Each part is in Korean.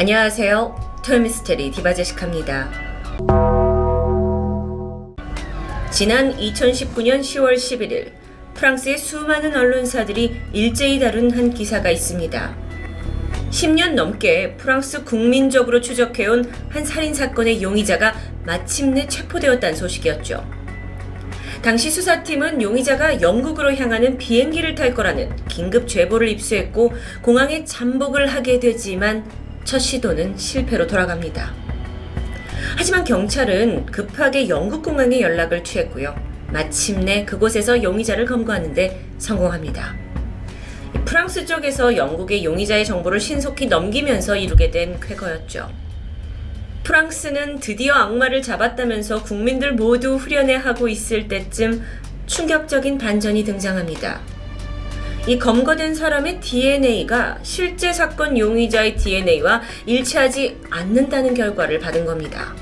안녕하세요. 토요미스테리 디바제시카입니다. 지난 2019년 10월 11일 프랑스의 수많은 언론사들이 일제히 다룬 한 기사가 있습니다. 10년 넘게 프랑스 국민적으로 추적해온 한 살인사건의 용의자가 마침내 체포되었다는 소식이었죠. 당시 수사팀은 용의자가 영국으로 향하는 비행기를 탈 거라는 긴급 제보를 입수했고 공항에 잠복을 하게 되지만 첫 시도는 실패로 돌아갑니다. 하지만 경찰은 급하게 영국 공항에 연락을 취했고요. 마침내 그곳에서 용의자를 검거하는데 성공합니다. 프랑스 쪽에서 영국의 용의자의 정보를 신속히 넘기면서 이루게 된 쾌거였죠. 프랑스는 드디어 악마를 잡았다면서 국민들 모두 후련해하고 있을 때쯤 충격적인 반전이 등장합니다. 이 검거된 사람의 DNA가 실제 사건 용의자의 DNA와 일치하지 않는다는 결과를 받은 겁니다.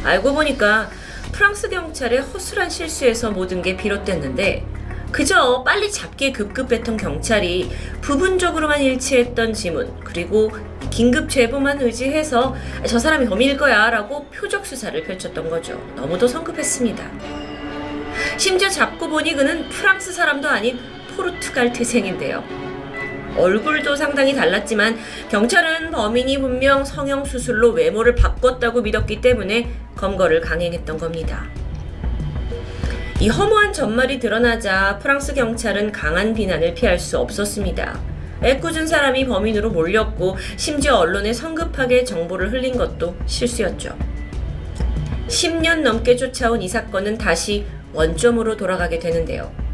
알고 보니까 프랑스 경찰의 허술한 실수에서 모든 게 비롯됐는데 그저 빨리 잡기에 급급했던 경찰이 부분적으로만 일치했던 지문 그리고 긴급 제보만 의지해서 저 사람이 범인일 거야 라고 표적 수사를 펼쳤던 거죠. 너무도 성급했습니다. 심지어 잡고 보니 그는 프랑스 사람도 아닌 포르투갈 태생인데요. 얼굴도 상당히 달랐지만 경찰은 범인이 분명 성형수술로 외모를 바꿨다고 믿었기 때문에 검거를 강행했던 겁니다. 이 허무한 전말이 드러나자 프랑스 경찰은 강한 비난을 피할 수 없었습니다. 애꿎은 사람이 범인으로 몰렸고 심지어 언론에 성급하게 정보를 흘린 것도 실수였죠. 10년 넘게 쫓아온 이 사건은 다시 원점으로 돌아가게 되는데요.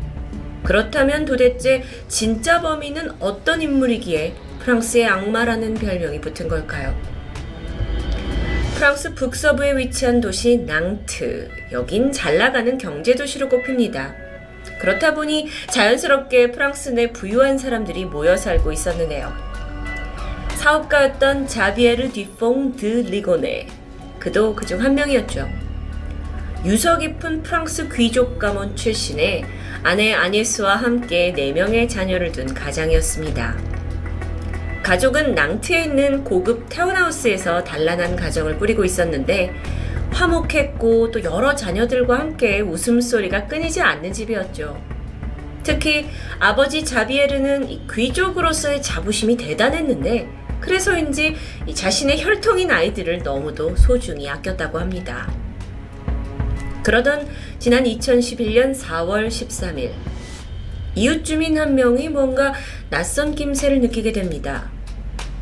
그렇다면 도대체 진짜 범인은 어떤 인물이기에 프랑스의 악마라는 별명이 붙은 걸까요? 프랑스 북서부에 위치한 도시 낭트. 여긴 잘나가는 경제도시로 꼽힙니다. 그렇다 보니 자연스럽게 프랑스 내 부유한 사람들이 모여 살고 있었는데요. 사업가였던 자비에르 듀퐁 드 리고네. 그도 그중 한 명이었죠. 유서 깊은 프랑스 귀족 가문 출신의 아내 아녜스와 함께 4명의 자녀를 둔 가장이었습니다. 가족은 낭트에 있는 고급 타운하우스에서 단란한 가정을 꾸리고 있었는데 화목했고 또 여러 자녀들과 함께 웃음소리가 끊이지 않는 집이었죠. 특히 아버지 자비에르는 귀족으로서의 자부심이 대단했는데 그래서인지 자신의 혈통인 아이들을 너무도 소중히 아꼈다고 합니다. 그러던 지난 2011년 4월 13일 이웃 주민 한 명이 뭔가 낯선 낌새를 느끼게 됩니다.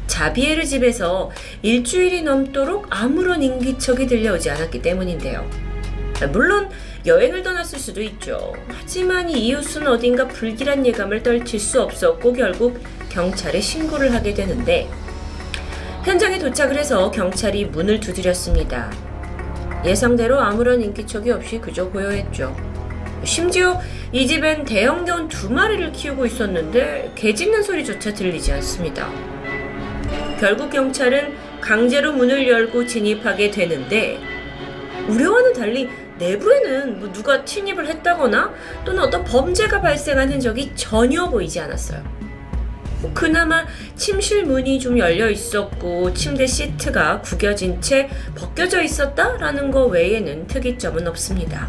자비에르 집에서 일주일이 넘도록 아무런 인기척이 들려오지 않았기 때문인데요. 물론 여행을 떠났을 수도 있죠. 하지만 이 이웃은 어딘가 불길한 예감을 떨칠 수 없었고 결국 경찰에 신고를 하게 되는데 현장에 도착을 해서 경찰이 문을 두드렸습니다. 예상대로 아무런 인기척이 없이 그저 고요했죠. 심지어 이 집엔 대형견 2마리를 키우고 있었는데 개 짖는 소리조차 들리지 않습니다. 결국 경찰은 강제로 문을 열고 진입하게 되는데 우려와는 달리 내부에는 누가 침입을 했다거나 또는 어떤 범죄가 발생한 흔적이 전혀 보이지 않았어요. 그나마 침실 문이 좀 열려 있었고 침대 시트가 구겨진 채 벗겨져 있었다라는 거 외에는 특이점은 없습니다.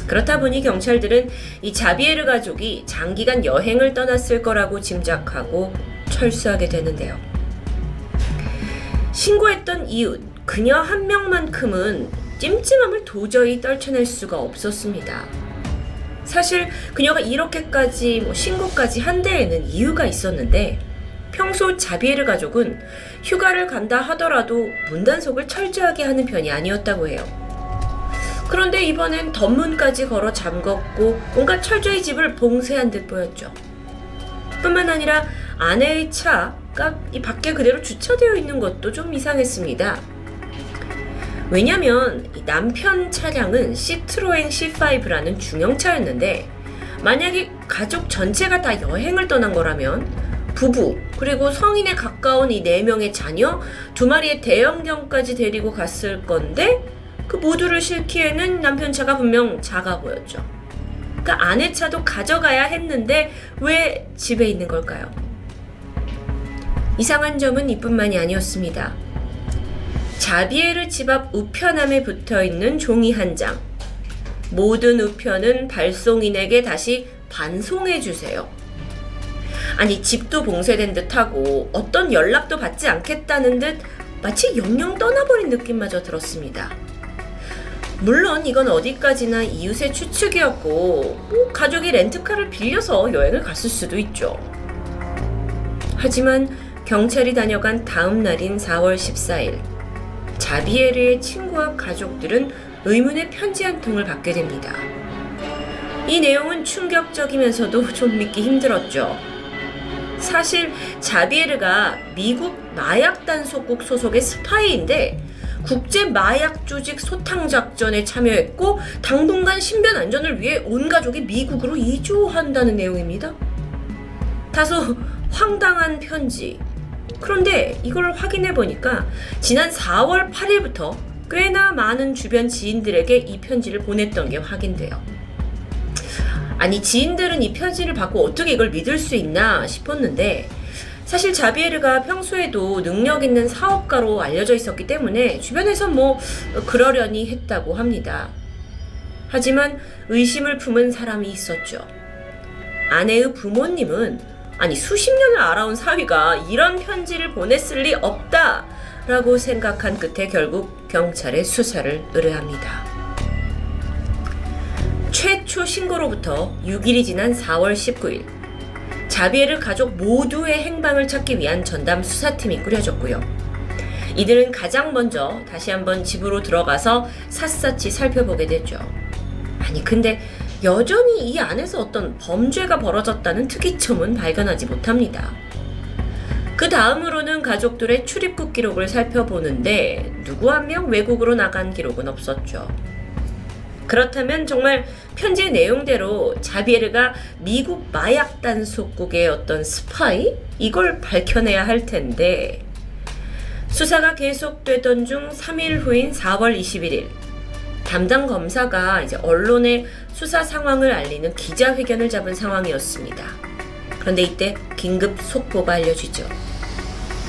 그렇다 보니 경찰들은 이 자비에르 가족이 장기간 여행을 떠났을 거라고 짐작하고 철수하게 되는데요. 신고했던 이웃, 그녀 한 명만큼은 찜찜함을 도저히 떨쳐낼 수가 없었습니다. 사실 그녀가 이렇게까지 신고까지 한 데에는 이유가 있었는데 평소 자비에르 가족은 휴가를 간다 하더라도 문단속을 철저하게 하는 편이 아니었다고 해요. 그런데 이번엔 덧문까지 걸어 잠궜고 뭔가 철저히 집을 봉쇄한 듯 보였죠. 뿐만 아니라 아내의 차가 이 밖에 그대로 주차되어 있는 것도 좀 이상했습니다. 왜냐면 남편 차량은 시트로엔 C5라는 중형차였는데 만약에 가족 전체가 다 여행을 떠난 거라면 부부 그리고 성인에 가까운 이 4명의 자녀 2마리의 대형견까지 데리고 갔을 건데 그 모두를 싣기에는 남편 차가 분명 작아 보였죠. 그러니까 아내 차도 가져가야 했는데 왜 집에 있는 걸까요? 이상한 점은 이뿐만이 아니었습니다. 자비에르 집 앞 우편함에 붙어있는 종이 한 장. 모든 우편은 발송인에게 다시 반송해주세요. 아니, 집도 봉쇄된 듯하고 어떤 연락도 받지 않겠다는 듯 마치 영영 떠나버린 느낌마저 들었습니다. 물론 이건 어디까지나 이웃의 추측이었고 가족이 렌트카를 빌려서 여행을 갔을 수도 있죠. 하지만 경찰이 다녀간 다음 날인 4월 14일 자비에르의 친구와 가족들은 의문의 편지 한 통을 받게 됩니다. 이 내용은 충격적이면서도 좀 믿기 힘들었죠. 사실 자비에르가 미국 마약단속국 소속의 스파이인데 국제 마약 조직 소탕 작전에 참여했고 당분간 신변 안전을 위해 온 가족이 미국으로 이주한다는 내용입니다. 다소 황당한 편지. 그런데 이걸 확인해 보니까 지난 4월 8일부터 꽤나 많은 주변 지인들에게 이 편지를 보냈던 게 확인돼요. 아니, 지인들은 이 편지를 받고 어떻게 이걸 믿을 수 있나 싶었는데 사실 자비에르가 평소에도 능력 있는 사업가로 알려져 있었기 때문에 주변에선 그러려니 했다고 합니다. 하지만 의심을 품은 사람이 있었죠. 아내의 부모님은 아니, 수십 년을 알아온 사위가 이런 편지를 보냈을 리 없다 라고 생각한 끝에 결국 경찰에 수사를 의뢰합니다. 최초 신고로부터 6일이 지난 4월 19일 자비에르 가족 모두의 행방을 찾기 위한 전담 수사팀이 꾸려졌고요. 이들은 가장 먼저 다시 한번 집으로 들어가서 샅샅이 살펴보게 됐죠. 아니, 근데 여전히 이 안에서 어떤 범죄가 벌어졌다는 특이점은 발견하지 못합니다. 그 다음으로는 가족들의 출입국 기록을 살펴보는데 누구 한 명 외국으로 나간 기록은 없었죠. 그렇다면 정말 편지의 내용대로 자비에르가 미국 마약 단속국의 어떤 스파이? 이걸 밝혀내야 할 텐데 수사가 계속되던 중 3일 후인 4월 21일 담당 검사가 이제 언론에 수사 상황을 알리는 기자회견을 잡은 상황이었습니다. 그런데 이때 긴급 속보가 알려지죠.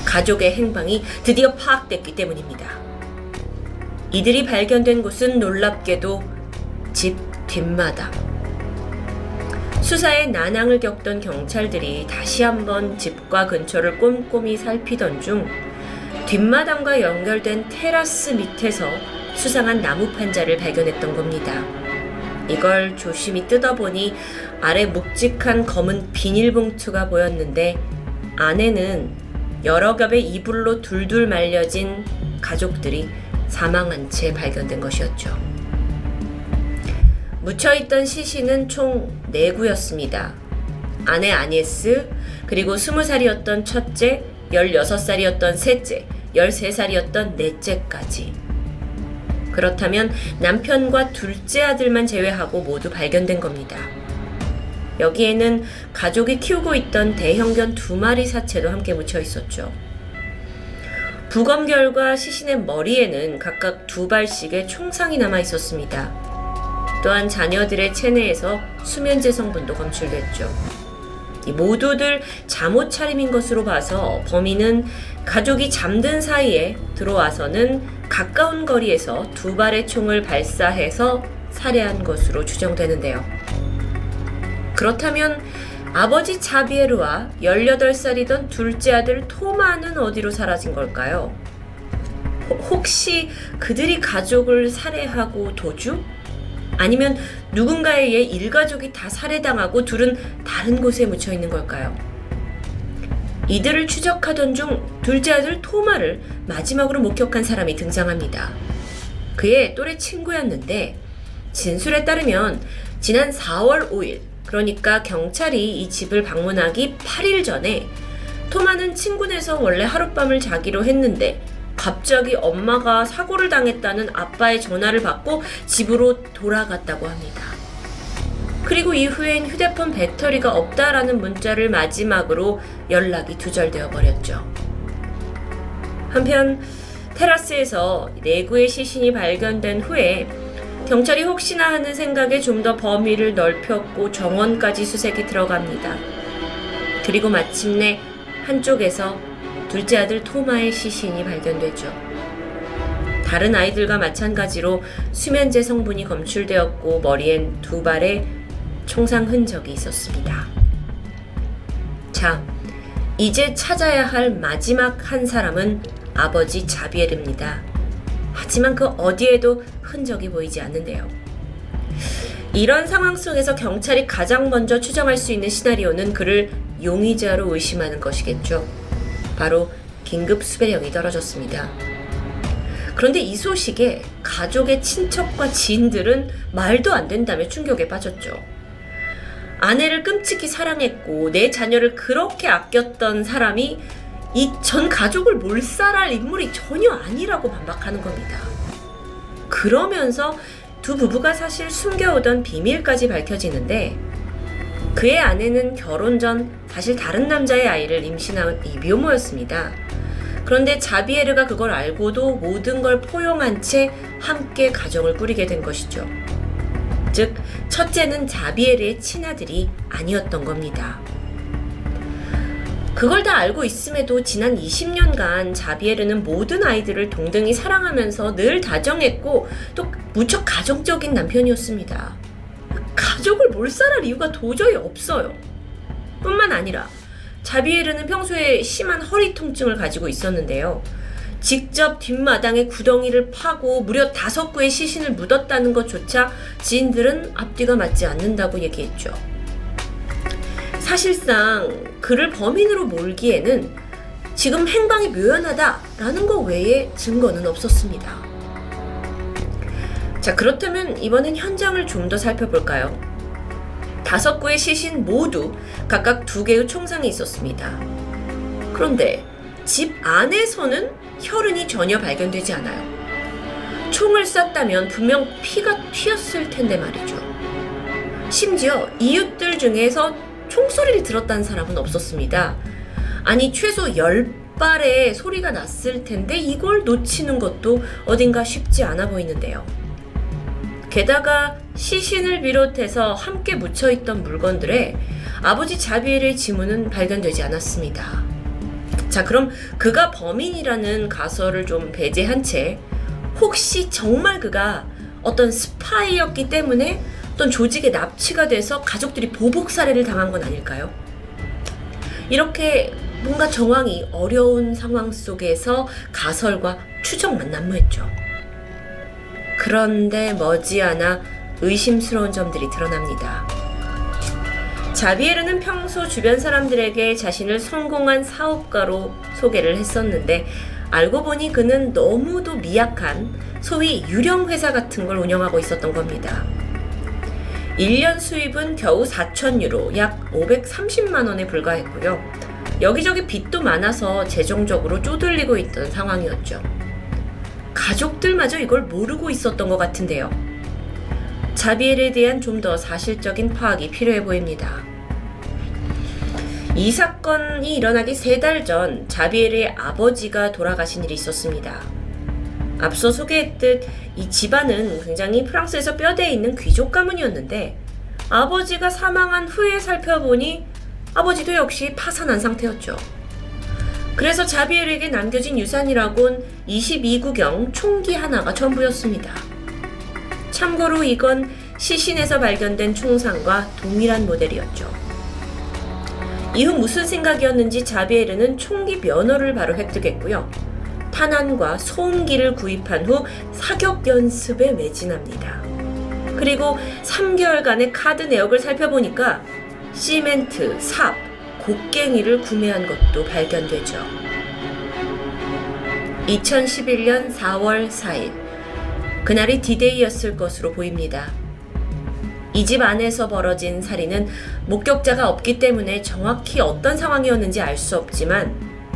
가족의 행방이 드디어 파악됐기 때문입니다. 이들이 발견된 곳은 놀랍게도 집 뒷마당. 수사에 난항을 겪던 경찰들이 다시 한번 집과 근처를 꼼꼼히 살피던 중 뒷마당과 연결된 테라스 밑에서 수상한 나무 판자를 발견했던 겁니다. 이걸 조심히 뜯어보니 아래 묵직한 검은 비닐봉투가 보였는데 안에는 여러 겹의 이불로 둘둘 말려진 가족들이 사망한 채 발견된 것이었죠. 묻혀있던 시신은 총 4구였습니다. 아내 아니에스, 그리고 20살이었던 첫째, 16살이었던 셋째, 13살이었던 넷째까지. 그렇다면 남편과 둘째 아들만 제외하고 모두 발견된 겁니다. 여기에는 가족이 키우고 있던 대형견 2마리 사체도 함께 묻혀 있었죠. 부검 결과 시신의 머리에는 각각 2발씩의 총상이 남아 있었습니다. 또한 자녀들의 체내에서 수면제 성분도 검출됐죠. 이 모두들 잠옷 차림인 것으로 봐서 범인은 가족이 잠든 사이에 들어와서는 가까운 거리에서 2발의 총을 발사해서 살해한 것으로 추정되는데요. 그렇다면 아버지 자비에르와 18살이던 둘째 아들 토마는 어디로 사라진 걸까요? 혹시 그들이 가족을 살해하고 도주? 아니면 누군가에 의해 일가족이 다 살해당하고 둘은 다른 곳에 묻혀 있는 걸까요? 이들을 추적하던 중 둘째 아들 토마를 마지막으로 목격한 사람이 등장합니다. 그의 또래 친구였는데 진술에 따르면 지난 4월 5일, 그러니까 경찰이 이 집을 방문하기 8일 전에 토마는 친구네서 원래 하룻밤을 자기로 했는데 갑자기 엄마가 사고를 당했다는 아빠의 전화를 받고 집으로 돌아갔다고 합니다. 그리고 이후엔 휴대폰 배터리가 없다라는 문자를 마지막으로 연락이 두절되어 버렸죠. 한편 테라스에서 4구의 시신이 발견된 후에 경찰이 혹시나 하는 생각에 좀 더 범위를 넓혔고 정원까지 수색이 들어갑니다. 그리고 마침내 한쪽에서 둘째 아들 토마의 시신이 발견되죠. 다른 아이들과 마찬가지로 수면제 성분이 검출되었고 머리엔 2발의 총상 흔적이 있었습니다. 자, 이제 찾아야 할 마지막 한 사람은 아버지 자비에르입니다. 하지만 그 어디에도 흔적이 보이지 않는데요. 이런 상황 속에서 경찰이 가장 먼저 추정할 수 있는 시나리오는 그를 용의자로 의심하는 것이겠죠. 바로 긴급 수배령이 떨어졌습니다. 그런데 이 소식에 가족의 친척과 지인들은 말도 안 된다며 충격에 빠졌죠. 아내를 끔찍히 사랑했고 내 자녀를 그렇게 아꼈던 사람이 이 전 가족을 몰살할 인물이 전혀 아니라고 반박하는 겁니다. 그러면서 두 부부가 사실 숨겨오던 비밀까지 밝혀지는데, 그의 아내는 결혼 전 사실 다른 남자의 아이를 임신한 이묘모였습니다. 그런데 자비에르가 그걸 알고도 모든 걸 포용한 채 함께 가정을 꾸리게 된 것이죠. 즉, 첫째는 자비에르의 친아들이 아니었던 겁니다. 그걸 다 알고 있음에도 지난 20년간 자비에르는 모든 아이들을 동등히 사랑하면서 늘 다정했고 또 무척 가정적인 남편이었습니다. 가족을 몰살할 이유가 도저히 없어요. 뿐만 아니라 자비에르는 평소에 심한 허리 통증을 가지고 있었는데요. 직접 뒷마당에 구덩이를 파고 무려 5구의 시신을 묻었다는 것조차 지인들은 앞뒤가 맞지 않는다고 얘기했죠. 사실상 그를 범인으로 몰기에는 지금 행방이 묘연하다라는 것 외에 증거는 없었습니다. 자, 그렇다면 이번엔 현장을 좀 더 살펴볼까요? 5구의 시신 모두 각각 2개의 총상이 있었습니다. 그런데 집 안에서는 혈흔이 전혀 발견되지 않아요. 총을 쐈다면 분명 피가 튀었을 텐데 말이죠. 심지어 이웃들 중에서 총소리를 들었다는 사람은 없었습니다. 아니, 최소 10발의 소리가 났을 텐데 이걸 놓치는 것도 어딘가 쉽지 않아 보이는데요. 게다가 시신을 비롯해서 함께 묻혀있던 물건들에 아버지 자비에르의 지문은 발견되지 않았습니다. 자, 그럼 그가 범인이라는 가설을 좀 배제한 채 혹시 정말 그가 어떤 스파이였기 때문에 어떤 조직에 납치가 돼서 가족들이 보복 살해를 당한 건 아닐까요? 이렇게 뭔가 정황이 어려운 상황 속에서 가설과 추정만 난무했죠. 그런데 머지않아 의심스러운 점들이 드러납니다. 자비에르는 평소 주변 사람들에게 자신을 성공한 사업가로 소개를 했었는데, 알고 보니 그는 너무도 미약한 소위 유령 회사 같은 걸 운영하고 있었던 겁니다. 1년 수입은 겨우 4,000유로, 약 530만 원에 불과했고요. 여기저기 빚도 많아서 재정적으로 쪼들리고 있던 상황이었죠. 가족들마저 이걸 모르고 있었던 것 같은데요. 자비에르에 대한 좀 더 사실적인 파악이 필요해 보입니다. 이 사건이 일어나기 3달 전 자비에르의 아버지가 돌아가신 일이 있었습니다. 앞서 소개했듯 이 집안은 굉장히 프랑스에서 뼈대에 있는 귀족 가문이었는데, 아버지가 사망한 후에 살펴보니 아버지도 역시 파산한 상태였죠. 그래서 자비에르에게 남겨진 유산이라곤 22구경 총기 하나가 전부였습니다. 참고로 이건 시신에서 발견된 총상과 동일한 모델이었죠. 이후 무슨 생각이었는지 자비에르는 총기 면허를 바로 획득했고요. 탄환과 소음기를 구입한 후 사격 연습에 매진합니다. 그리고 3개월간의 카드 내역을 살펴보니까 시멘트, 삽, 곡괭이를 구매한 것도 발견되죠. 2011년 4월 4일, 그날이 디데이였을 것으로 보입니다. 이 집 안에서 벌어진 살인은 목격자가 없기 때문에 정확히 어떤 상황이었는지 알 수 없지만,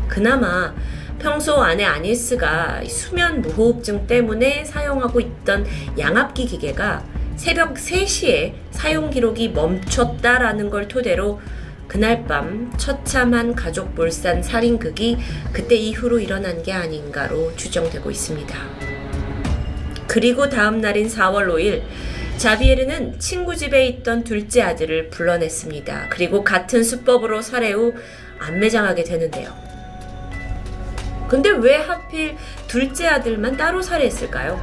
그나마 평소 아내 아니스가 수면 무호흡증 때문에 사용하고 있던 양압기 기계가 새벽 3시에 사용 기록이 멈췄다라는 걸 토대로 그날 밤 처참한 가족 몰살 살인극이 그때 이후로 일어난 게 아닌가로 추정되고 있습니다. 그리고 다음 날인 4월 5일, 자비에르는 친구 집에 있던 둘째 아들을 불러냈습니다. 그리고 같은 수법으로 살해 후 안매장하게 되는데요. 근데 왜 하필 둘째 아들만 따로 살해했을까요?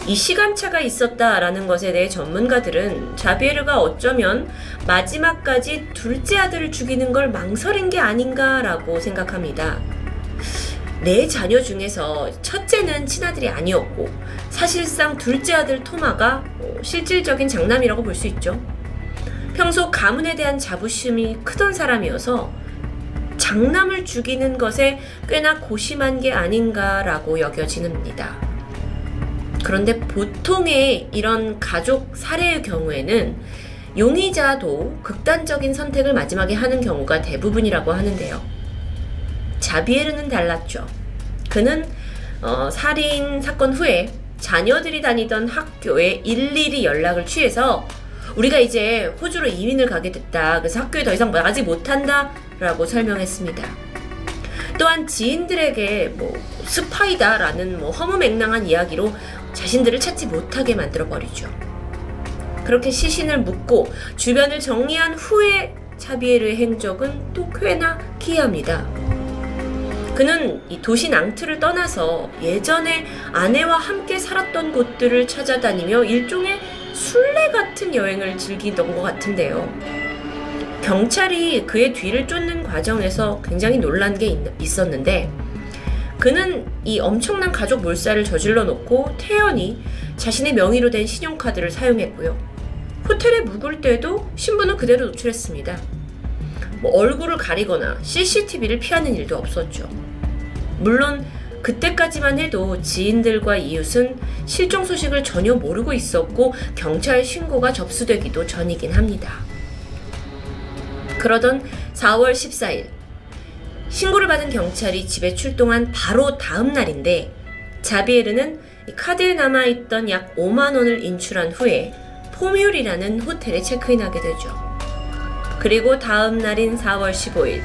이 시간차가 있었다라는 것에 대해 전문가들은 자비에르가 어쩌면 마지막까지 둘째 아들을 죽이는 걸 망설인 게 아닌가라고 생각합니다. 네 자녀 중에서 첫째는 친아들이 아니었고 사실상 둘째 아들 토마가 실질적인 장남이라고 볼 수 있죠. 평소 가문에 대한 자부심이 크던 사람이어서 장남을 죽이는 것에 꽤나 고심한 게 아닌가라고 여겨집니다. 그런데 보통의 이런 가족 살해의 경우에는 용의자도 극단적인 선택을 마지막에 하는 경우가 대부분이라고 하는데요. 자비에르는 달랐죠. 그는 살인 사건 후에 자녀들이 다니던 학교에 일일이 연락을 취해서 우리가 이제 호주로 이민을 가게 됐다. 그래서 학교에 더 이상 나가지 못한다 라고 설명했습니다. 또한 지인들에게 스파이다라는 허무맹랑한 이야기로 자신들을 찾지 못하게 만들어버리죠. 그렇게 시신을 묻고 주변을 정리한 후에 자비에르의 행적은 또 꽤나 기이합니다. 그는 이 도시 낭트를 떠나서 예전에 아내와 함께 살았던 곳들을 찾아다니며 일종의 순례 같은 여행을 즐기던 것 같은데요. 경찰이 그의 뒤를 쫓는 과정에서 굉장히 놀란 게 있었는데 그는 이 엄청난 가족 몰살을 저질러 놓고 태연히 자신의 명의로 된 신용카드를 사용했고요. 호텔에 묵을 때도 신분은 그대로 노출했습니다. 얼굴을 가리거나 CCTV를 피하는 일도 없었죠. 물론 그때까지만 해도 지인들과 이웃은 실종 소식을 전혀 모르고 있었고 경찰 신고가 접수되기도 전이긴 합니다. 그러던 4월 14일 신고를 받은 경찰이 집에 출동한 바로 다음 날인데 자비에르는 카드에 남아있던 약 5만 원을 인출한 후에 포뮬이라는 호텔에 체크인하게 되죠. 그리고 다음 날인 4월 15일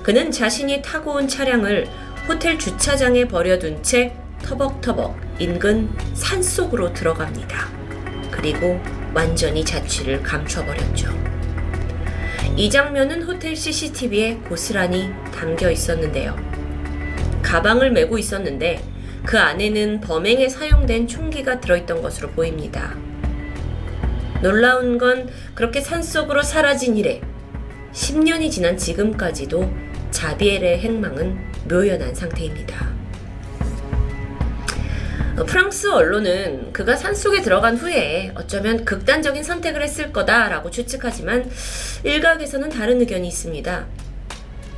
그는 자신이 타고 온 차량을 호텔 주차장에 버려둔 채 터벅터벅 인근 산속으로 들어갑니다. 그리고 완전히 자취를 감춰버렸죠. 이 장면은 호텔 CCTV에 고스란히 담겨 있었는데요. 가방을 메고 있었는데 그 안에는 범행에 사용된 총기가 들어있던 것으로 보입니다. 놀라운 건 그렇게 산속으로 사라진 이래 10년이 지난 지금까지도 자비에르의 행방은 묘연한 상태입니다. 프랑스 언론은 그가 산속에 들어간 후에 어쩌면 극단적인 선택을 했을 거다라고 추측하지만 일각에서는 다른 의견이 있습니다.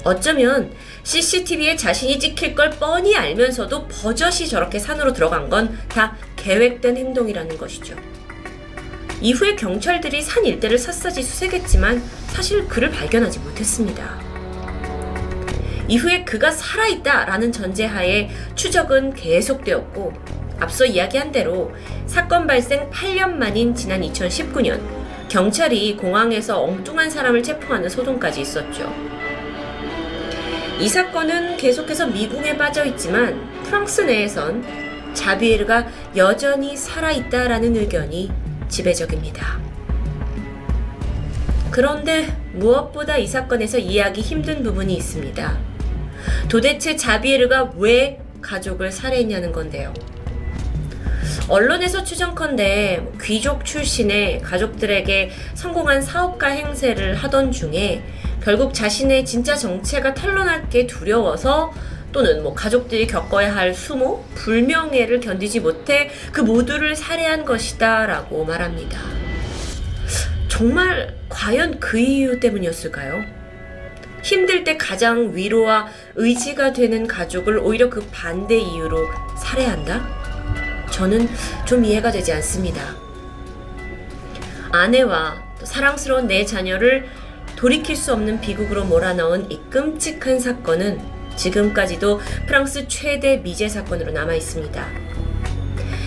어쩌면 CCTV에 자신이 찍힐 걸 뻔히 알면서도 버젓이 저렇게 산으로 들어간 건 다 계획된 행동이라는 것이죠. 이후에 경찰들이 산 일대를 샅샅이 수색했지만 사실 그를 발견하지 못했습니다. 이후에 그가 살아있다라는 전제하에 추적은 계속되었고 앞서 이야기한 대로 사건 발생 8년 만인 지난 2019년 경찰이 공항에서 엉뚱한 사람을 체포하는 소동까지 있었죠. 이 사건은 계속해서 미궁에 빠져 있지만 프랑스 내에선 자비에르가 여전히 살아있다라는 의견이 지배적입니다. 그런데 무엇보다 이 사건에서 이해하기 힘든 부분이 있습니다. 도대체 자비에르가 왜 가족을 살해했냐는 건데요. 언론에서 추정컨대 귀족 출신의 가족들에게 성공한 사업가 행세를 하던 중에 결국 자신의 진짜 정체가 탄로날 게 두려워서 또는 가족들이 겪어야 할 수모, 불명예를 견디지 못해 그 모두를 살해한 것이다 라고 말합니다. 정말 과연 그 이유 때문이었을까요? 힘들 때 가장 위로와 의지가 되는 가족을 오히려 그 반대 이유로 살해한다? 저는 좀 이해가 되지 않습니다. 아내와 또 사랑스러운 내 자녀를 돌이킬 수 없는 비극으로 몰아넣은 이 끔찍한 사건은 지금까지도 프랑스 최대 미제 사건으로 남아 있습니다.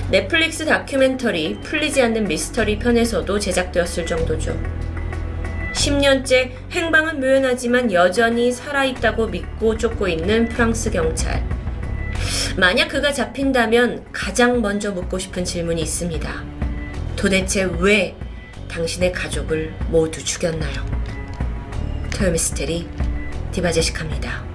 넷플릭스 다큐멘터리 풀리지 않는 미스터리 편에서도 제작되었을 정도죠. 10년째 행방은 묘연하지만 여전히 살아있다고 믿고 쫓고 있는 프랑스 경찰. 만약 그가 잡힌다면 가장 먼저 묻고 싶은 질문이 있습니다. 도대체 왜 당신의 가족을 모두 죽였나요? 토요미스테리 디바제시카입니다.